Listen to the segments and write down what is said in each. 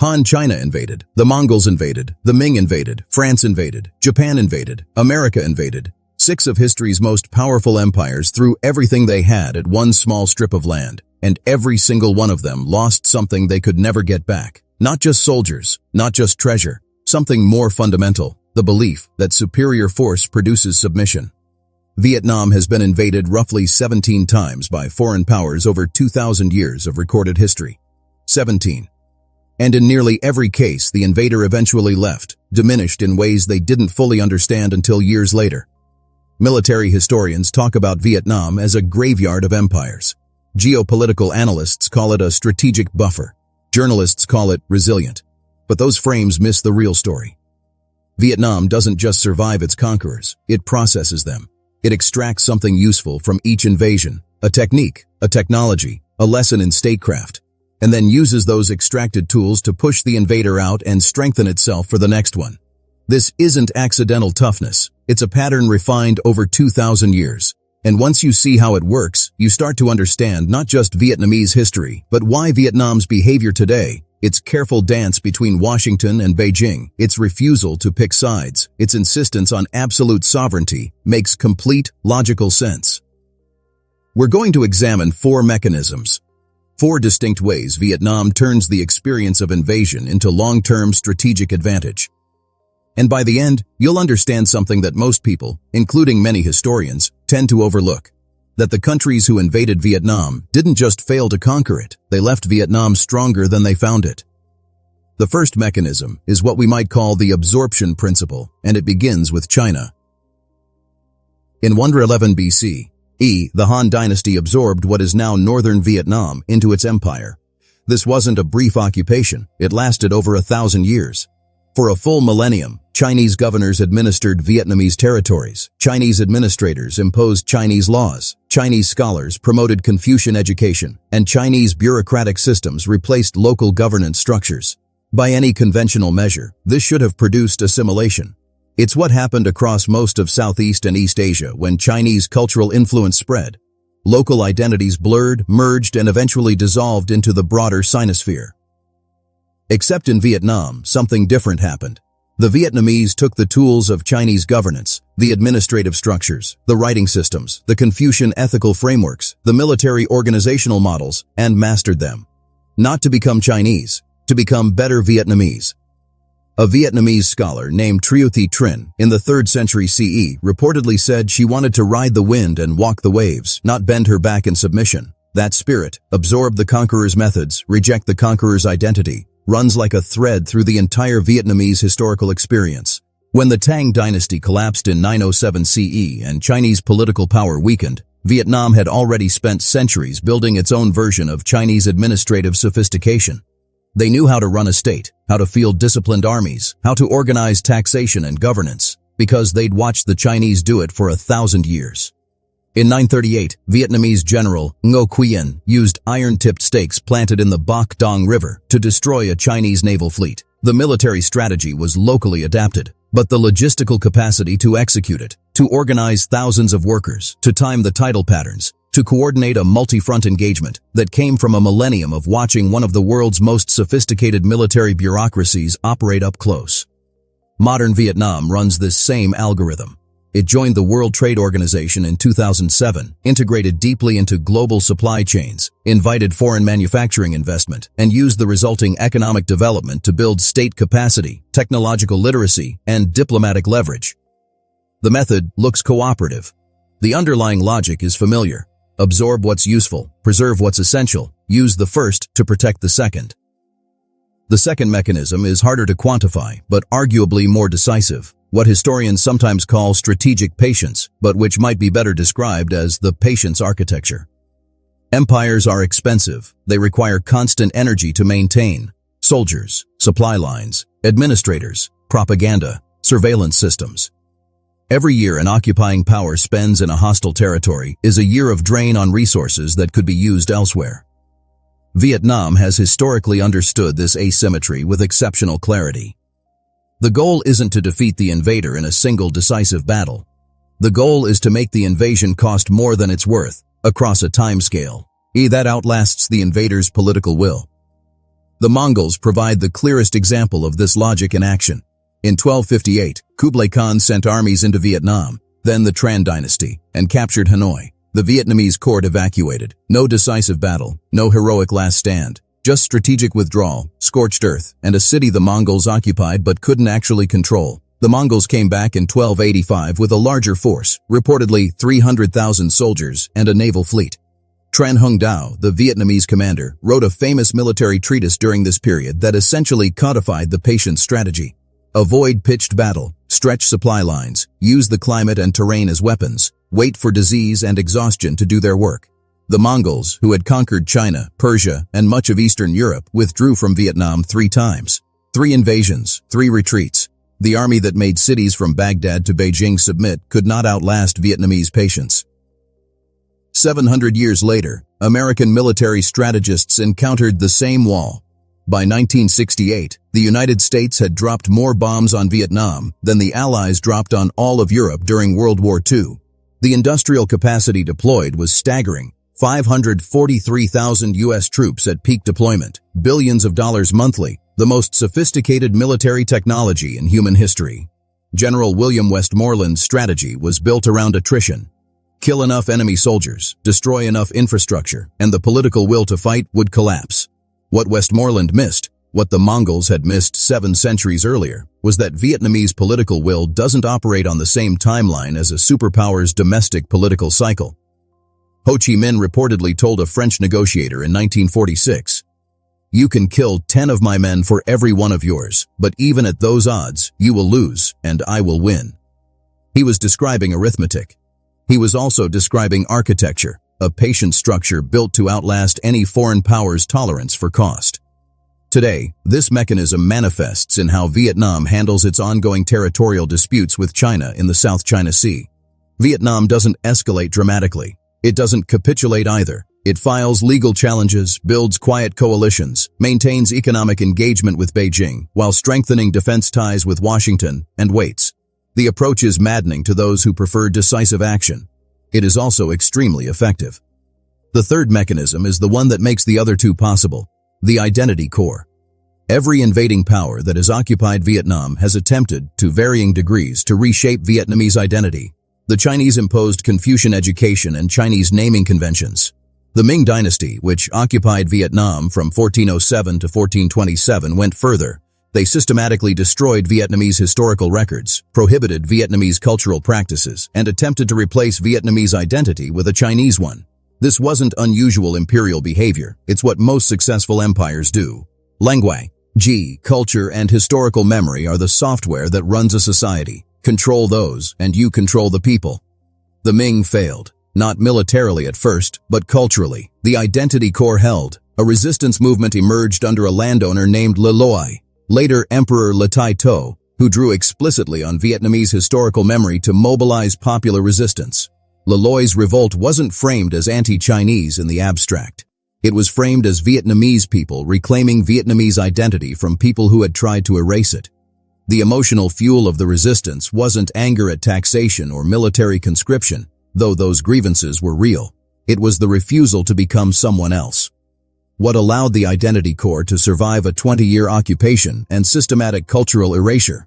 Han China invaded, the Mongols invaded, the Ming invaded, France invaded, Japan invaded, America invaded. 6 of history's most powerful empires threw everything they had at one small strip of land, and every single one of them lost something they could never get back. Not just soldiers, not just treasure, something more fundamental, the belief that superior force produces submission. Vietnam has been invaded roughly 17 times by foreign powers over 2,000 years of recorded history. 17. And in nearly every case, the invader eventually left, diminished in ways they didn't fully understand until years later. Military historians talk about Vietnam as a graveyard of empires. Geopolitical analysts call it a strategic buffer. Journalists call it resilient. But those frames miss the real story. Vietnam doesn't just survive its conquerors, it processes them. It extracts something useful from each invasion, a technique, a technology, a lesson in statecraft, and then uses those extracted tools to push the invader out and strengthen itself for the next one. This isn't accidental toughness, it's a pattern refined over 2,000 years. And once you see how it works, you start to understand not just Vietnamese history, but why Vietnam's behavior today, its careful dance between Washington and Beijing, its refusal to pick sides, its insistence on absolute sovereignty, makes complete, logical sense. We're going to examine 4 mechanisms. 4 distinct ways Vietnam turns the experience of invasion into long-term strategic advantage. And by the end, you'll understand something that most people, including many historians, tend to overlook. That the countries who invaded Vietnam didn't just fail to conquer it, they left Vietnam stronger than they found it. The first mechanism is what we might call the absorption principle, and it begins with China. In 111 BC, the Han dynasty absorbed what is now northern Vietnam into its empire. This wasn't a brief occupation, it lasted over 1,000 years. For a full millennium, Chinese governors administered Vietnamese territories, Chinese administrators imposed Chinese laws, Chinese scholars promoted Confucian education, and Chinese bureaucratic systems replaced local governance structures. By any conventional measure, this should have produced assimilation. It's what happened across most of Southeast and East Asia when Chinese cultural influence spread. Local identities blurred, merged, and eventually dissolved into the broader sinosphere. Except in Vietnam, something different happened. The Vietnamese took the tools of Chinese governance, the administrative structures, the writing systems, the Confucian ethical frameworks, the military organizational models, and mastered them. Not to become Chinese, to become better Vietnamese. A Vietnamese scholar named Trieu Thi Trinh in the 3rd century CE reportedly said she wanted to ride the wind and walk the waves, not bend her back in submission. That spirit, absorb the conqueror's methods, reject the conqueror's identity, runs like a thread through the entire Vietnamese historical experience. When the Tang dynasty collapsed in 907 CE and Chinese political power weakened, Vietnam had already spent centuries building its own version of Chinese administrative sophistication. They knew how to run a state, how to field disciplined armies, how to organize taxation and governance, because they'd watched the Chinese do it for 1,000 years. In 938, Vietnamese general Ngo Quyen used iron-tipped stakes planted in the Bac Dong River to destroy a Chinese naval fleet. The military strategy was locally adapted, but the logistical capacity to execute it, to organize thousands of workers, to time the tidal patterns, to coordinate a multi-front engagement that came from a millennium of watching one of the world's most sophisticated military bureaucracies operate up close. Modern Vietnam runs this same algorithm. It joined the World Trade Organization in 2007, integrated deeply into global supply chains, invited foreign manufacturing investment, and used the resulting economic development to build state capacity, technological literacy, and diplomatic leverage. The method looks cooperative. The underlying logic is familiar. Absorb what's useful, preserve what's essential, use the first to protect the second. The second mechanism is harder to quantify, but arguably more decisive. What historians sometimes call strategic patience, but which might be better described as the patience architecture. Empires are expensive. They require constant energy to maintain. Soldiers, supply lines, administrators, propaganda, surveillance systems. Every year an occupying power spends in a hostile territory is a year of drain on resources that could be used elsewhere. Vietnam has historically understood this asymmetry with exceptional clarity. The goal isn't to defeat the invader in a single decisive battle. The goal is to make the invasion cost more than it's worth, across a timescale, that outlasts the invader's political will. The Mongols provide the clearest example of this logic in action. In 1258, Kublai Khan sent armies into Vietnam, then the Tran dynasty, and captured Hanoi. The Vietnamese court evacuated. No decisive battle, no heroic last stand, just strategic withdrawal, scorched earth, and a city the Mongols occupied but couldn't actually control. The Mongols came back in 1285 with a larger force, reportedly 300,000 soldiers and a naval fleet. Tran Hung Dao, the Vietnamese commander, wrote a famous military treatise during this period that essentially codified the patience strategy. Avoid pitched battle, stretch supply lines, use the climate and terrain as weapons, wait for disease and exhaustion to do their work. The Mongols, who had conquered China, Persia, and much of Eastern Europe, withdrew from Vietnam 3 times. 3 invasions, 3 retreats. The army that made cities from Baghdad to Beijing submit could not outlast Vietnamese patience. 700 years later, American military strategists encountered the same wall. By 1968, the United States had dropped more bombs on Vietnam than the Allies dropped on all of Europe during World War II. The industrial capacity deployed was staggering. 543,000 U.S. troops at peak deployment, billions of dollars monthly, the most sophisticated military technology in human history. General William Westmoreland's strategy was built around attrition. Kill enough enemy soldiers, destroy enough infrastructure, and the political will to fight would collapse. What Westmoreland missed, what the Mongols had missed 7 centuries earlier, was that Vietnamese political will doesn't operate on the same timeline as a superpower's domestic political cycle. Ho Chi Minh reportedly told a French negotiator in 1946, "You can kill 10 of my men for every one of yours, but even at those odds, you will lose, and I will win." He was describing arithmetic. He was also describing architecture, a patient structure built to outlast any foreign power's tolerance for cost. Today, this mechanism manifests in how Vietnam handles its ongoing territorial disputes with China in the South China Sea. Vietnam doesn't escalate dramatically. It doesn't capitulate either. It files legal challenges, builds quiet coalitions, maintains economic engagement with Beijing, while strengthening defense ties with Washington, and waits. The approach is maddening to those who prefer decisive action. It is also extremely effective. The third mechanism is the one that makes the other 2 possible, the identity core. Every invading power that has occupied Vietnam has attempted, to varying degrees, to reshape Vietnamese identity. The Chinese imposed Confucian education and Chinese naming conventions. The Ming dynasty, which occupied Vietnam from 1407 to 1427, went further. They systematically destroyed Vietnamese historical records, prohibited Vietnamese cultural practices, and attempted to replace Vietnamese identity with a Chinese one. This wasn't unusual imperial behavior. It's what most successful empires do. Language, culture, and historical memory are the software that runs a society. Control those, and you control the people. The Ming failed. Not militarily at first, but culturally. The identity core held. A resistance movement emerged under a landowner named Le Loi, later Emperor Le Tai To, who drew explicitly on Vietnamese historical memory to mobilize popular resistance. Le Loi's revolt wasn't framed as anti-Chinese in the abstract. It was framed as Vietnamese people reclaiming Vietnamese identity from people who had tried to erase it. The emotional fuel of the resistance wasn't anger at taxation or military conscription, though those grievances were real. It was the refusal to become someone else. What allowed the identity core to survive a 20-year occupation and systematic cultural erasure?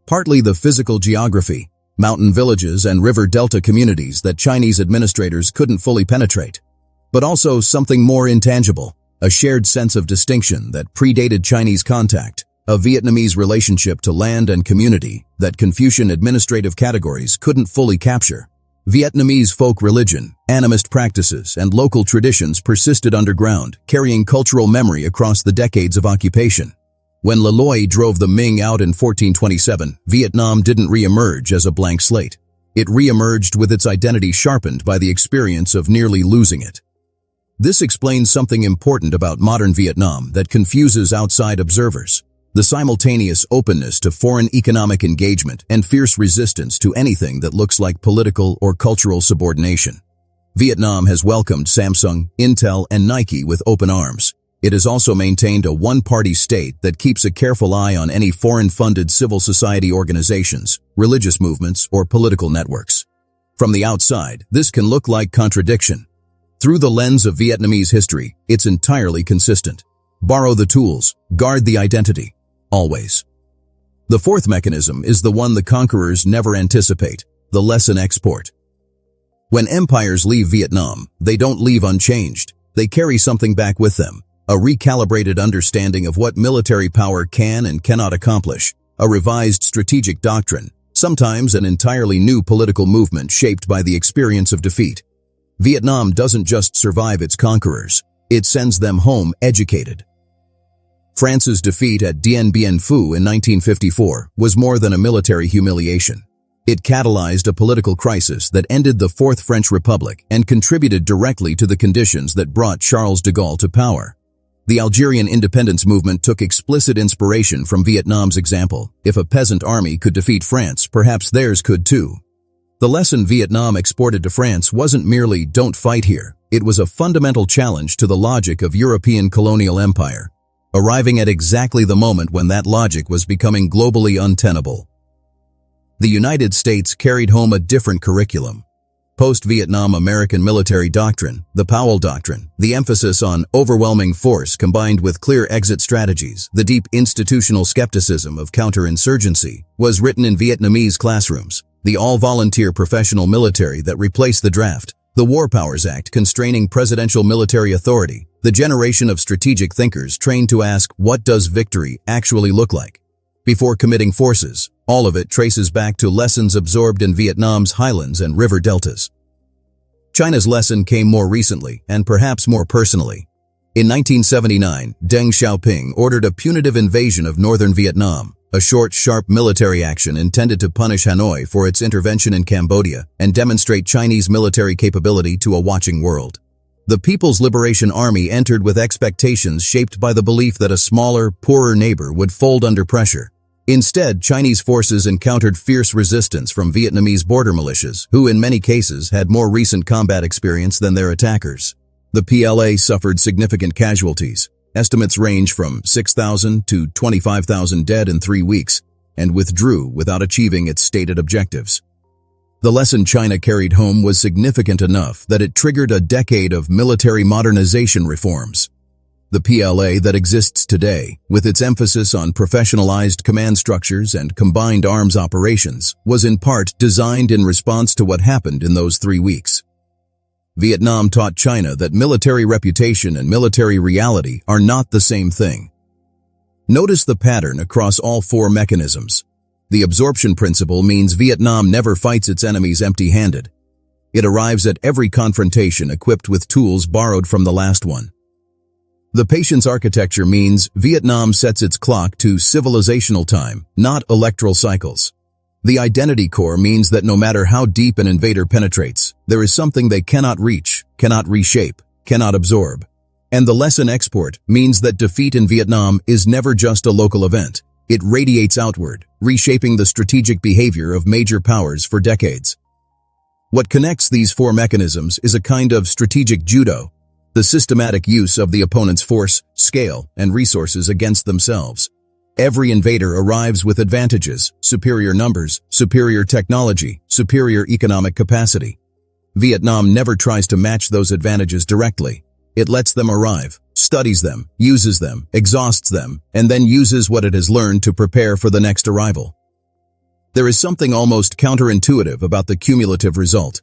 Partly the physical geography, mountain villages and river delta communities that Chinese administrators couldn't fully penetrate. But also something more intangible, a shared sense of distinction that predated Chinese contact, a Vietnamese relationship to land and community that Confucian administrative categories couldn't fully capture. Vietnamese folk religion, animist practices, and local traditions persisted underground, carrying cultural memory across the decades of occupation. When Le Loi drove the Ming out in 1427, Vietnam didn't re-emerge as a blank slate. It re-emerged with its identity sharpened by the experience of nearly losing it. This explains something important about modern Vietnam that confuses outside observers: the simultaneous openness to foreign economic engagement and fierce resistance to anything that looks like political or cultural subordination. Vietnam has welcomed Samsung, Intel, and Nike with open arms. It has also maintained a one-party state that keeps a careful eye on any foreign-funded civil society organizations, religious movements, or political networks. From the outside, this can look like contradiction. Through the lens of Vietnamese history, it's entirely consistent. Borrow the tools, guard the identity. Always. The fourth mechanism is the one the conquerors never anticipate, the lesson export. When empires leave Vietnam, they don't leave unchanged. They carry something back with them, a recalibrated understanding of what military power can and cannot accomplish, a revised strategic doctrine, sometimes an entirely new political movement shaped by the experience of defeat. Vietnam doesn't just survive its conquerors, it sends them home educated. France's defeat at Dien Bien Phu in 1954 was more than a military humiliation. It catalyzed a political crisis that ended the Fourth French Republic and contributed directly to the conditions that brought Charles de Gaulle to power. The Algerian independence movement took explicit inspiration from Vietnam's example. If a peasant army could defeat France, perhaps theirs could too. The lesson Vietnam exported to France wasn't merely "don't fight here." It was a fundamental challenge to the logic of European colonial empire, arriving at exactly the moment when that logic was becoming globally untenable. The United States carried home a different curriculum. Post-Vietnam American military doctrine, the Powell Doctrine, the emphasis on overwhelming force combined with clear exit strategies, the deep institutional skepticism of counterinsurgency, was written in Vietnamese classrooms. The all-volunteer professional military that replaced the draft, the War Powers Act constraining presidential military authority, the generation of strategic thinkers trained to ask, what does victory actually look like? Before committing forces, all of it traces back to lessons absorbed in Vietnam's highlands and river deltas. China's lesson came more recently and perhaps more personally. In 1979, Deng Xiaoping ordered a punitive invasion of northern Vietnam, a short, sharp military action intended to punish Hanoi for its intervention in Cambodia and demonstrate Chinese military capability to a watching world. The People's Liberation Army entered with expectations shaped by the belief that a smaller, poorer neighbor would fold under pressure. Instead, Chinese forces encountered fierce resistance from Vietnamese border militias, who in many cases had more recent combat experience than their attackers. The PLA suffered significant casualties. Estimates range from 6,000 to 25,000 dead in 3 weeks, and withdrew without achieving its stated objectives. The lesson China carried home was significant enough that it triggered a decade of military modernization reforms. The PLA that exists today, with its emphasis on professionalized command structures and combined arms operations, was in part designed in response to what happened in those 3 weeks. Vietnam taught China that military reputation and military reality are not the same thing. Notice the pattern across all 4 mechanisms. The absorption principle means Vietnam never fights its enemies empty-handed. It arrives at every confrontation equipped with tools borrowed from the last one. The patience architecture means Vietnam sets its clock to civilizational time, not electoral cycles. The identity core means that no matter how deep an invader penetrates, there is something they cannot reach, cannot reshape, cannot absorb. And the lesson export means that defeat in Vietnam is never just a local event. It radiates outward, reshaping the strategic behavior of major powers for decades. What connects these 4 mechanisms is a kind of strategic judo, the systematic use of the opponent's force, scale, and resources against themselves. Every invader arrives with advantages, superior numbers, superior technology, superior economic capacity. Vietnam never tries to match those advantages directly. It lets them arrive, studies them, uses them, exhausts them, and then uses what it has learned to prepare for the next arrival. There is something almost counterintuitive about the cumulative result.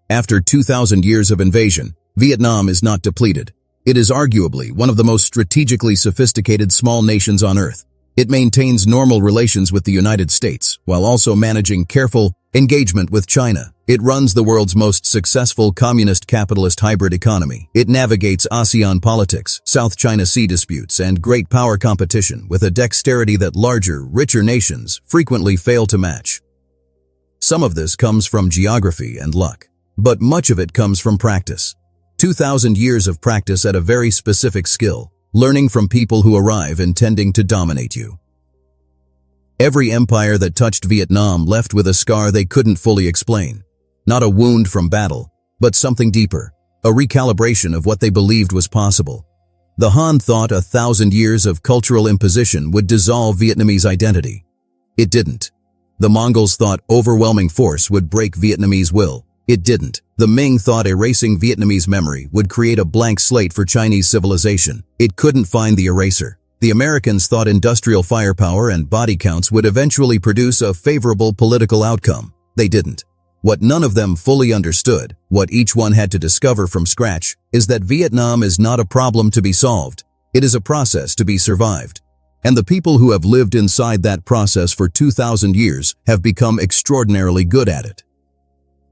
After 2,000 years of invasion, Vietnam is not depleted. It is arguably one of the most strategically sophisticated small nations on Earth. It maintains normal relations with the United States, while also managing careful engagement with China. It runs the world's most successful communist-capitalist hybrid economy. It navigates ASEAN politics, South China Sea disputes, and great power competition with a dexterity that larger, richer nations frequently fail to match. Some of this comes from geography and luck, but much of it comes from practice. 2,000 years of practice at a very specific skill, learning from people who arrive intending to dominate you. Every empire that touched Vietnam left with a scar they couldn't fully explain. Not a wound from battle, but something deeper, a recalibration of what they believed was possible. The Han thought 1,000 years of cultural imposition would dissolve Vietnamese identity. It didn't. The Mongols thought overwhelming force would break Vietnamese will. It didn't. The Ming thought erasing Vietnamese memory would create a blank slate for Chinese civilization. It couldn't find the eraser. The Americans thought industrial firepower and body counts would eventually produce a favorable political outcome. They didn't. What none of them fully understood, what each one had to discover from scratch, is that Vietnam is not a problem to be solved. It is a process to be survived. And the people who have lived inside that process for 2,000 years have become extraordinarily good at it.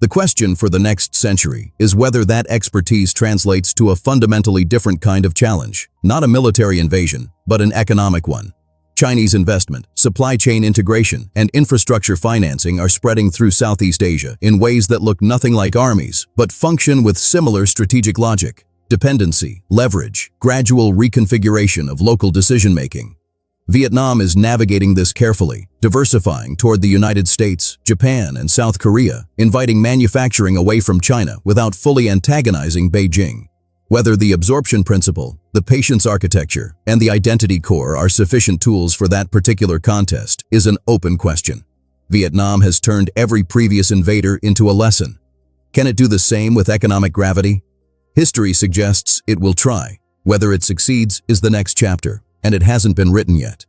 The question for the next century is whether that expertise translates to a fundamentally different kind of challenge, not a military invasion, but an economic one. Chinese investment, supply chain integration, and infrastructure financing are spreading through Southeast Asia in ways that look nothing like armies, but function with similar strategic logic: dependency, leverage, gradual reconfiguration of local decision-making. Vietnam is navigating this carefully, diversifying toward the United States, Japan, and South Korea, inviting manufacturing away from China without fully antagonizing Beijing. Whether the absorption principle, the patience architecture, and the identity core are sufficient tools for that particular contest is an open question. Vietnam has turned every previous invader into a lesson. Can it do the same with economic gravity? History suggests it will try. Whether it succeeds is the next chapter, and it hasn't been written yet.